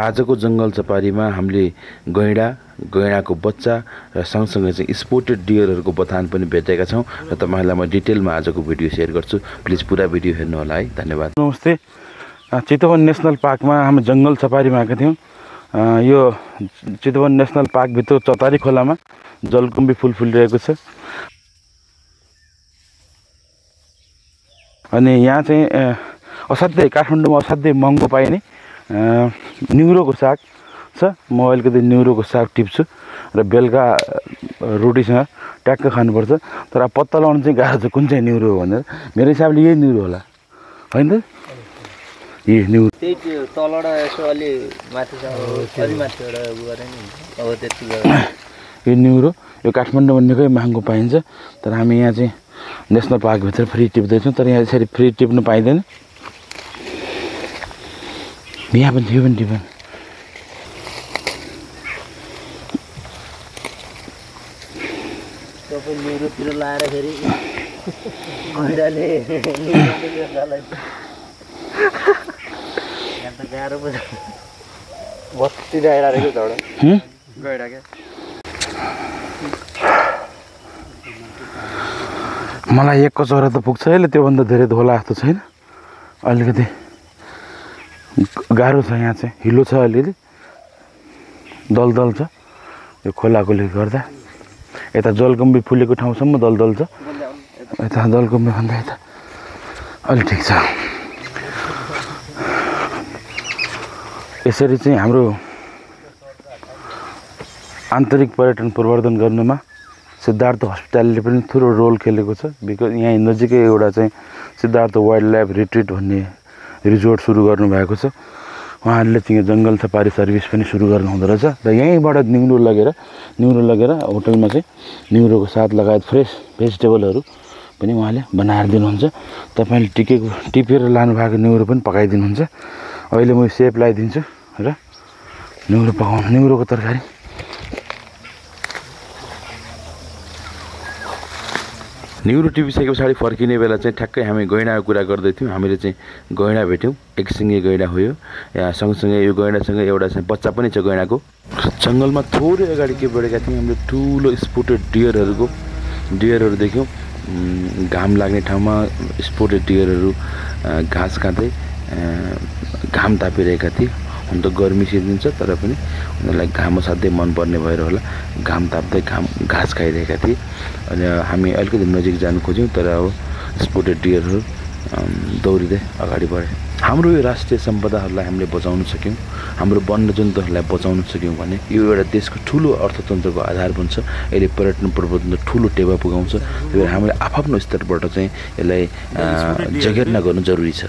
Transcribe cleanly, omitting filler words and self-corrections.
आजको जंगल सफारीमा हामीले गैंडाको बच्चा र सँगसँगै चाहिँ स्पोटेड डियरहरुको बथान पनि भेटेका छौं र तपाईहरुलाई म डिटेलमा आजको भिडियो शेयर गर्छु। प्लिज पुरा भिडियो हेर्नु होला है। धन्यवाद। नमस्ते। चितवन नेशनल पार्कमा हामी जंगल सफारीमा आएका थियौं। यो चितवन नेशनल पार्क भित्र चौतारी खोलामा जलकुम्भी फूल फुलिरहेको छ। अनि यहाँ चाहिँ असाध्यै काठमाडौँमा असाध्यै महँगो पाइने न्युरोको साग छ। म अलिकति न्युरोको साग टिप्छु र बेलुका रोटीसँग ट्याक्क खानुपर्छ। तर पत्ता लगाउन चाहिँ गाह्रो छ कुन चाहिँ न्युरो हो भनेर। मेरो हिसाबले यही न्युरो होला हैन त? यही न्युरो त्यही तलबाट यसो अलि माथिसम्म अलि माथिबाट गरे नि अब त्यति यो न्युरो यो काठमाडौँमा निकै महँगो पाइन्छ। तर हामी यहाँ चाहिँ नेशनल पार्क भित्र फ्री टिप्दैछौँ। तर यहाँ यसरी फ्री टिप्नु पाइँदैन। यहाँ पनि थियो पनि टिप्नु सबै न्युरोतिर लाएर फेरि गैंडाले यहाँ त गाह्रो पो छ। बत्ती आइरहेको झडा गैंडा क्या। मलाई एक कचौरा त पुग्छ अहिले, त्योभन्दा धेरै धोला जस्तो छैन। अलिकति गाह्रो छ यहाँ चाहिँ, हिलो छ अलिअलि, दलदल छ यो खोलाकोले गर्दा। यता जलकुम्भी फुलेको ठाउँसम्म दलदल छ, यता जलकुम्भी भन्दा यता अलि ठिक छ। यसरी चाहिँ हाम्रो आन्तरिक पर्यटन प्रवर्धन गर्नुमा सिद्धार्थ हस्पिटलले पनि ठुलो रोल खेलेको छ। बिकज यहाँ नजिकै एउटा चाहिँ सिद्धार्थ वाइल्ड लाइफ रिट्रिट भन्ने रिजोर्ट सुरु गर्नु भएको छ। उहाँहरूले चाहिँ जंगल सफारी सर्भिस पनि सुरु गर्नु हुँदो रहेछ र यहीँबाट न्युरो लगेर होटलमा चाहिँ न्युरोको साथ लगायत फ्रेस भेजिटेबलहरू पनि उहाँले बनाएर दिनुहुन्छ। तपाईले टिपेर लानु भएको न्युरो पनि पकाइदिनुहुन्छ। अहिले म सेप लगाइदिन्छु र न्युरो पकाउनु, न्युरोको तरकारी। न्युरो टिपिसके पछाडि फर्किने बेला चाहिँ ठ्याक्कै हामी गैंडाको कुरा गर्दै थियौँ। हामीले चाहिँ गैंडा भेट्यौँ। एकसिङे गैंडा हो यो। यहाँ सँगसँगै यो गैंडासँग एउटा चाहिँ बच्चा पनि छ गैंडाको। जंगलमा थोरै अगाडि के बढेका थियौँ, हामीले ठुलो स्पोटेड डियरहरू देख्यौँ। घाम लाग्ने ठाउँमा स्पोटेड डियरहरू घाँस खाँदै घाम तापिरहेका थिए। हुन त गर्मी सिजन छ तर पनि उनीहरूलाई घाम असाध्यै मनपर्ने भएर होला घाम ताप्दै घाँस खाइरहेका थिए। अनि हामी अलिकति नजिक जानु खोज्यौँ तर अब स्पोटेड डियरहरू दौडिँदै अगाडि बढे। हाम्रो यो राष्ट्रिय सम्पदाहरूलाई हामीले बचाउन सक्यौँ, हाम्रो वन्यजन्तुहरूलाई बचाउन सक्यौँ भने यो एउटा देशको ठुलो अर्थतन्त्रको आधार बन्छ। यसले पर्यटन प्रवर्धनमा ठुलो टेवा पुगाउँछ। त्यही भएर हामीले आफ्नो स्तरबाट चाहिँ यसलाई जगेर्ना गर्नु जरुरी छ।